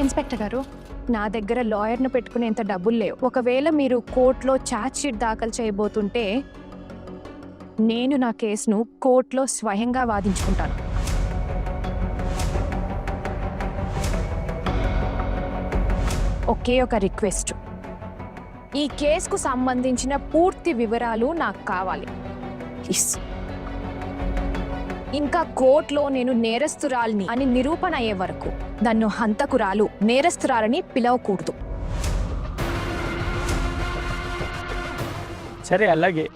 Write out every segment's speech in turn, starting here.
Inspector గారు, నా దగ్గర లాయర్ను పెట్టుకునేంత డబ్బులు లేవు. ఒకవేళ మీరు కోర్టులో ఛార్జ్ షీట్ దాఖలు చేయబోతుంటే నేను నా కేసును కోర్టులో స్వయంగా వాదించుకుంటాను. ఒకే ఒక రిక్వెస్ట్, ఈ కేసుకు సంబంధించిన పూర్తి వివరాలు నాకు కావాలి. ఇంకా కోర్టులో నేను నేరస్తురాలిని అని నిరూపణ అయ్యే వరకు నన్ను హంతకురాలు, నేరస్తురాలని పిలవకూడదు. సరే, అలాగే.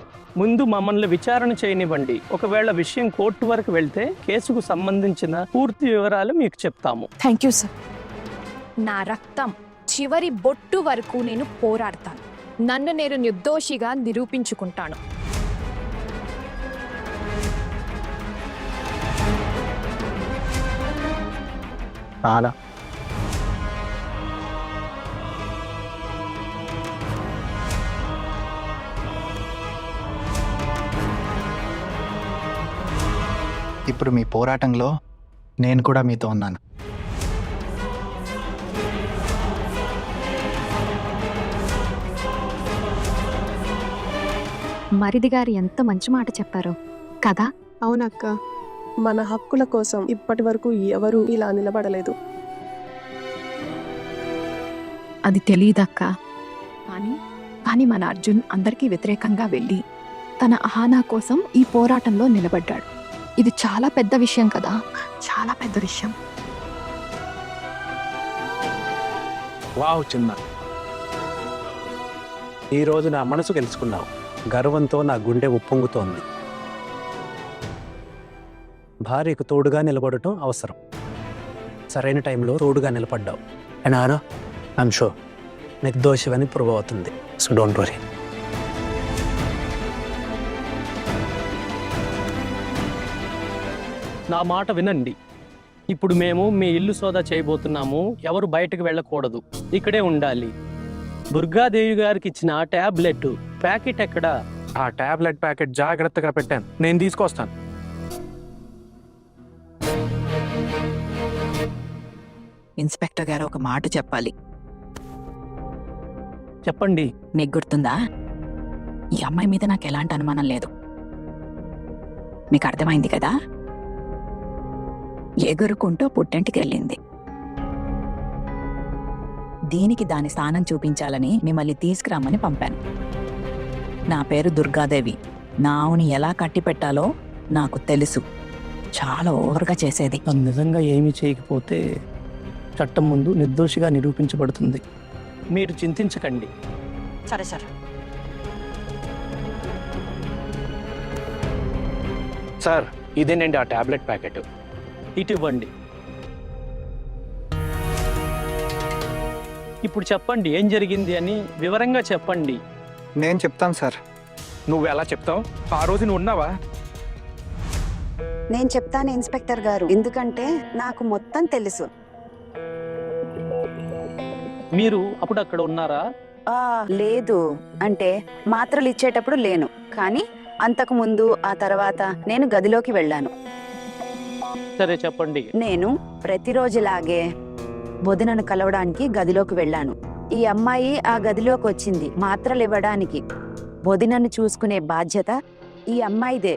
ముందు మమ్మల్ని విచారణ చేయనివ్వండి. ఒకవేళ విషయం కోర్టు వరకు వెళ్తే కేసుకు సంబంధించిన పూర్తి వివరాలు మీకు చెప్తాము. Thank you sir. నా రక్తం చివరి బొట్టు వరకు నేను పోరాడతాను. నన్ను నేను నిర్దోషిగా నిరూపించుకుంటాను. చాలా ఇప్పుడు మీ పోరాటంలో నేను కూడా మీతో ఉన్నాను. మరిది గారు ఎంత మంచి మాట చెప్పారో కదా. అవునక్క, మన హక్కుల కోసం ఇప్పటి వరకు ఎవరూ ఇలా నిలబడలేదు. అది తెలియదక్క. కానీ మన అర్జున్ అందరికీ వ్యతిరేకంగా వెళ్ళి తన అహానా కోసం ఈ పోరాటంలో నిలబడ్డాడు. ఇది చాలా పెద్ద విషయం కదా, చాలా పెద్ద విషయం. వావ్ చిన్న, ఈరోజు నా మనసు గెలుచుకున్నావు. గర్వంతో నా గుండె ఉప్పొంగుతోంది. భార్యకు తోడుగా నిలబడటం అవసరం. సరైన టైంలో తోడుగా నిలబడ్డావు. అండ్ ఆరో ఐఎమ్ షూర్ నిర్దోషివని ప్రూవ్ అవుతుంది. So don't worry. నా మాట వినండి. ఇప్పుడు మేము మీ ఇల్లు సోదా చేయబోతున్నాము. ఎవరు బయటకు వెళ్ళకూడదు, ఇక్కడే ఉండాలి. దుర్గాదేవి గారికి ఇచ్చిన టాబ్లెట్ ప్యాకెట్ ఎక్కడా? ఆ టాబ్లెట్ ప్యాకెట్ జాగ్రత్తగా పెట్టాను, నేను తీసుకొస్తాను. ఇన్స్పెక్టర్ గారు ఒక మాట చెప్పాలి. చెప్పండి. మీకు గుర్తుందా, ఈ అమ్మాయి మీద నాకు ఎలాంటి అనుమానం లేదు. మీకు అర్థమైంది కదా. ఎగురుకుంటూ పుట్టింటికి వెళ్ళింది. దీనికి దాని స్థానం చూపించాలని మిమ్మల్ని తీసుకురమ్మని పంపాను. నా పేరు దుర్గాదేవి. నా ఆవుని ఎలా కట్టి పెట్టాలో నాకు తెలుసు. చాలా ఓవర్గా చేసేది. తను నిజంగా ఏమీ చేయకపోతే చట్టం ముందు నిర్దోషిగా నిరూపించబడుతుంది. మీరు చింతించకండి. సరే సరే. సార్, ఇదేనండి ఆ టాబ్లెట్ ప్యాకెట్. ఇటు ఇవ్వండి. ఇప్పుడు చెప్పండి, ఏం జరిగింది అని వివరంగా చెప్పండి. నేను చెప్తాను సార్. నువ్వు ఎలా చెప్తావు? ఆ రోజు నువ్వు ఉన్నావా? నేను చెప్తాను ఇన్స్పెక్టర్ గారు, ఎందుకంటే నాకు మొత్తం తెలుసు. మీరు అప్పుడు అక్కడ ఉన్నారా? లేదు, అంటే మాత్రలు ఇచ్చేటప్పుడు లేను, కానీ అంతకు ముందు ఆ తర్వాత నేను గదిలోకి వెళ్ళాను. సరే చెప్పండి. నేను ప్రతిరోజులాగే వదినను కలవడానికి గదిలోకి వెళ్ళాను. ఈ అమ్మాయి ఆ గదిలోకి వచ్చింది మాత్రలు ఇవ్వడానికి. వదినను చూసుకునే బాధ్యత ఈ అమ్మాయిదే.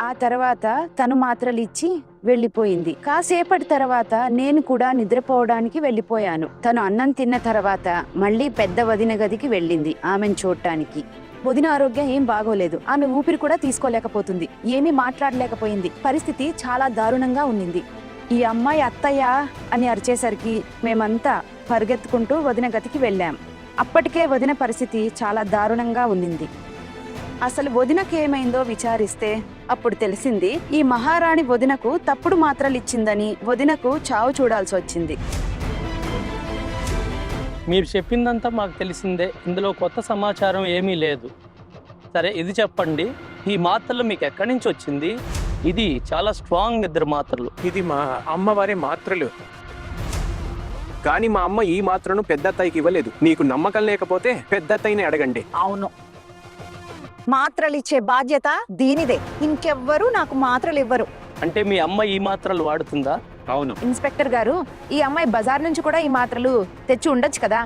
ఆ తర్వాత తను మాత్రలు ఇచ్చి వెళ్ళిపోయింది. కాసేపటి తర్వాత నేను కూడా నిద్రపోవడానికి వెళ్ళిపోయాను. తను అన్నం తిన్న తర్వాత మళ్ళీ పెద్ద వదిన గదికి వెళ్ళింది ఆమెను చూడటానికి. వదిన ఆరోగ్యం ఏం బాగోలేదు. ఆమె ఊపిరి కూడా తీసుకోలేకపోతుంది, ఏమీ మాట్లాడలేకపోయింది. పరిస్థితి చాలా దారుణంగా ఉన్నింది. ఈ అమ్మాయి అత్తయ్య అని అరిచేసరికి మేమంతా పరిగెత్తుకుంటూ వదిన గదికి వెళ్ళాం. అప్పటికే వదిన పరిస్థితి చాలా దారుణంగా ఉన్నింది. అసలు వదినకి ఏమైందో విచారిస్తే అప్పుడు తెలిసింది, ఈ మహారాణి వదినకు తప్పుడు మాత్రలు ఇచ్చిందని వదినకు చావు చూడాల్సి వచ్చింది. మీరు చెప్పిందంతా మాకు తెలిసిందే. ఇందులో కొత్త సమాచారం ఏమీ లేదు. సరే, ఇది చెప్పండి, ఈ మాత్రలు మీకు ఎక్కడి నుంచి వచ్చింది? ఇది చాలా స్ట్రాంగ్ నిద్ర మాత్రలు. ఇది మా అమ్మవారి మాత్రలు. కానీ మా అమ్మ ఈ మాత్రను పెద్దత్తయ్యకి ఇవ్వలేదు. నీకు నమ్మకం లేకపోతే పెద్దత్తయ్యని అడగండి. అవును, మాత్రలు ఇచ్చే బాధ్యత దీనిదే. ఇంకెవ్వరూ నాకు మాత్రలు ఇవ్వరు. అంటే మీ అమ్మ ఈ మాత్రలు వాడుతుందా? అవును. ఇన్స్పెక్టర్ గారు, ఈ అమ్మాయి బజార్ నుంచి కూడా ఈ మాత్రలు తెచ్చి ఉండొచ్చు కదా.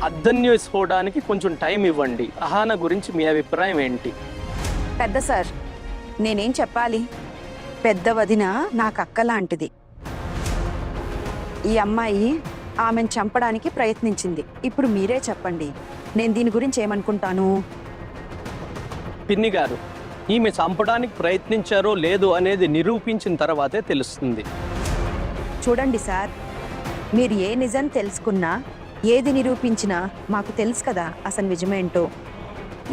అర్థం చేసుకోవడానికి కొంచెం టైం ఇవ్వండి. అహానా గురించి మీ అభిప్రాయం ఏంటి? పెద్ద సార్, నేనేం చెప్పాలి? పెద్ద వదిన నాకు అక్క లాంటిది. ఈ అమ్మాయి ఆమెను చంపడానికి ప్రయత్నించింది. ఇప్పుడు మీరే చెప్పండి, నేను దీని గురించి ఏమనుకుంటాను? పిన్ని గారు, ఈమె చంపడానికి ప్రయత్నించారో లేదో అనేది నిరూపించిన తర్వాతే తెలుస్తుంది. చూడండి సార్, మీరు ఏ నిజం తెలుసుకున్నా, ఏది నిరూపించినా మాకు తెలుసు కదా అసలు నిజమేంటో.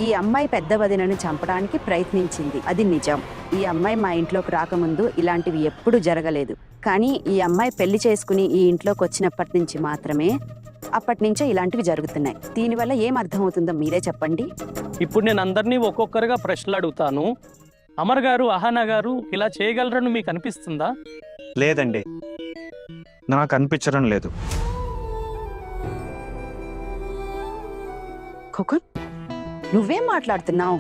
ఈ అమ్మాయి పెద్ద వదినను చంపడానికి ప్రయత్నించింది, అది నిజం. ఈ అమ్మాయి మా ఇంట్లోకి రాకముందు ఇలాంటివి ఎప్పుడూ జరగలేదు. కానీ ఈ అమ్మాయి పెళ్లి చేసుకుని ఈ ఇంట్లోకి వచ్చినప్పటి నుంచి మాత్రమే, అప్పటి నుంచే ఇలాంటివి జరుగుతున్నాయి. దీనివల్ల ఏం అర్థమవుతుందో మీరే చెప్పండి. ఇప్పుడు నేను అందరినీ ఒక్కొక్కరుగా ప్రశ్నలు అడుగుతాను. అమర్ గారు, అహానా గారు ఇలా చేయగలరని మీకు అనిపిస్తుందా? లేదండి, నాకు అనిపించడం లేదు. ఖోఖన్, నువ్వేం మాట్లాడుతున్నావు?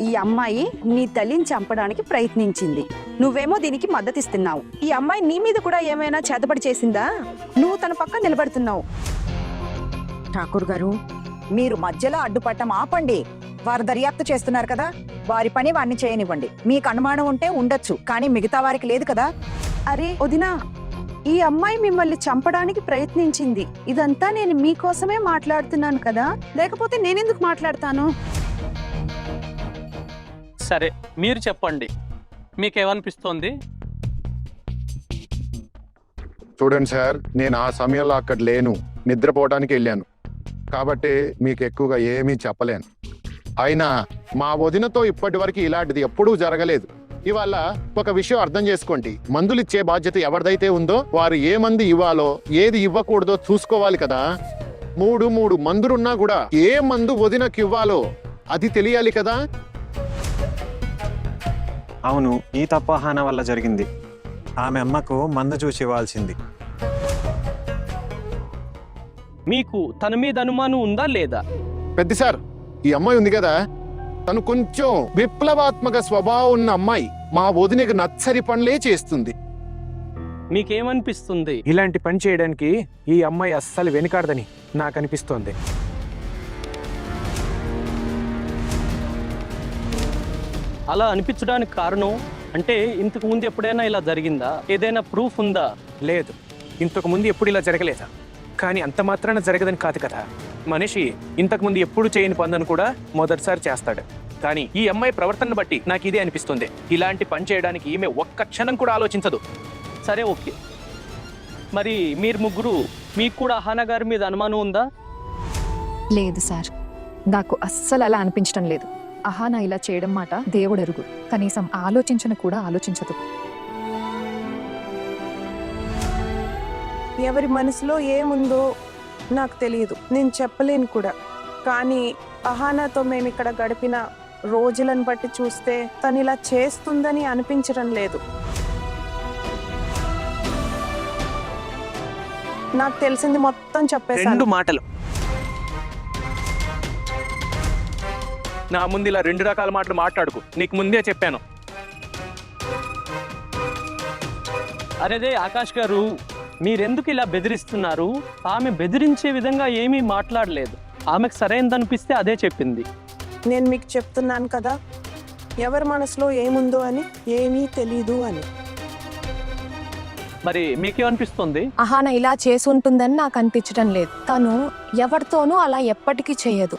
ఈ అమ్మాయి నీ తల్లిని చంపడానికి ప్రయత్నించింది, నువ్వేమో దీనికి మద్దతిస్తున్నావు. ఈ అమ్మాయి నీ మీద కూడా ఏమైనా చేతబడి చేసిందా? నువ్వు తన పక్కన నిలబడుతున్నావు. ఠాకూర్ గారు, మీరు మధ్యలో అడ్డుపట్టం ఆపండి. వారు దర్యాప్తు చేస్తున్నారు కదా, వారి పని వారిని చేయనివ్వండి. మీకు అనుమానం ఉంటే ఉండొచ్చు, కానీ మిగతా వారికి లేదు కదా. అరే వదినా, ఈ అమ్మాయి మిమ్మల్ని చంపడానికి ప్రయత్నించింది. ఇదంతా నేను మీకోసమే మాట్లాడుతున్నాను కదా, లేకపోతే నేనెందుకు మాట్లాడతాను? సరే, మీరు చెప్పండి, మీకేమనిపిస్తోంది? చూడండి సార్, నేను ఆ సమయంలో అక్కడ లేను, నిద్రపోవడానికి వెళ్ళాను. కాబట్టి మీకు ఎక్కువగా ఏమీ చెప్పలేను. అయినా మా వదినతో ఇప్పటి వరకు ఇలాంటిది ఎప్పుడూ జరగలేదు. ఇవాళ ఒక విషయం అర్థం చేసుకోండి, మందులు ఇచ్చే బాధ్యత ఎవరిదైతే ఉందో వారు ఏ మందు ఇవ్వాలో ఏది ఇవ్వకూడదో చూసుకోవాలి కదా. మూడు మందులున్నా కూడా ఏ మందు వదినకి ఇవ్వాలో అది తెలియాలి కదా. అవును, ఈ తప్పు అహానా వల్ల జరిగింది. ఆమె అమ్మకు మందు చూసి ఇవ్వాల్సింది. మీకు తన మీద అనుమానం ఉందా లేదా? పెద్ద సార్, ఈ అమ్మాయి ఉంది కదా, తను కొంచెం విప్లవాత్మక స్వభావం ఉన్న అమ్మాయి. మా వదినకు నచ్చని పనులే చేస్తుంది. మీకేమనిపిస్తుంది? ఇలాంటి పని చేయడానికి ఈ అమ్మాయి అస్సలు వెనుకాడదని నాకు అనిపిస్తోంది. అలా అనిపించడానికి కారణం అంటే ఇంతకు ముందు ఎప్పుడైనా ఇలా జరిగిందా? ఏదైనా ప్రూఫ్ ఉందా? లేదు, ఇంతకు ముందు ఎప్పుడు ఇలా జరగలేదా? కానీ అంత మాత్రాన జరగదని కాదు కదా. మనిషి ఇంతకు ముందు ఎప్పుడు చేయని పనులను కూడా మొదటిసారి చేస్తాడు. కానీ ఈ అమ్మాయి ప్రవర్తనను బట్టి నాకు ఇదే అనిపిస్తుంది. ఇలాంటి పని చేయడానికి ఈమె ఒక్క క్షణం కూడా ఆలోచించదు. సరే, ఓకే. మరి మీరు ముగ్గురు, మీకు కూడా అహానా గారి మీద అనుమానం ఉందా? లేదు సార్, నాకు అస్సలు అలా అనిపించడం లేదు. అహానా ఇలా చేయడం మాట దేవుడెరుగు, కనీసం ఆలోచించను కూడా ఆలోచించదు. ఎవరి మనసులో ఏముందో నాకు తెలియదు, నేను చెప్పలేను కూడా. కానీ అహానాతో మేము ఇక్కడ గడిపిన రోజులను బట్టి చూస్తే తను ఇలా చేస్తుందని అనిపించడం లేదు. నాకు తెలిసింది మొత్తం చెప్పేసాను. 2 మాటలు నా ముందు ఇలా 2 రకాల మాటలు మాట్లాడుకు. నీకు ముందే చెప్పాను. అరేదే ఆకాష్ గారు, మీరెందుకు ఇలా బెదిరిస్తున్నారు? ఆమె బెదిరించే విధంగా ఏమీ మాట్లాడలేదు. ఆమెకు సరైనదనిపిస్తే అదే చెప్పింది. నేను మీకు చెప్తున్నాను కదా, ఎవరి మనసులో ఏముందో అని ఏమీ తెలీదు అని. మరి మీకేమనిపిస్తుంది? అహానా ఇలా చేసి ఉంటుందని నాకు అనిపించడం లేదు. తను ఎవరితోనూ అలా ఎప్పటికీ చేయదు.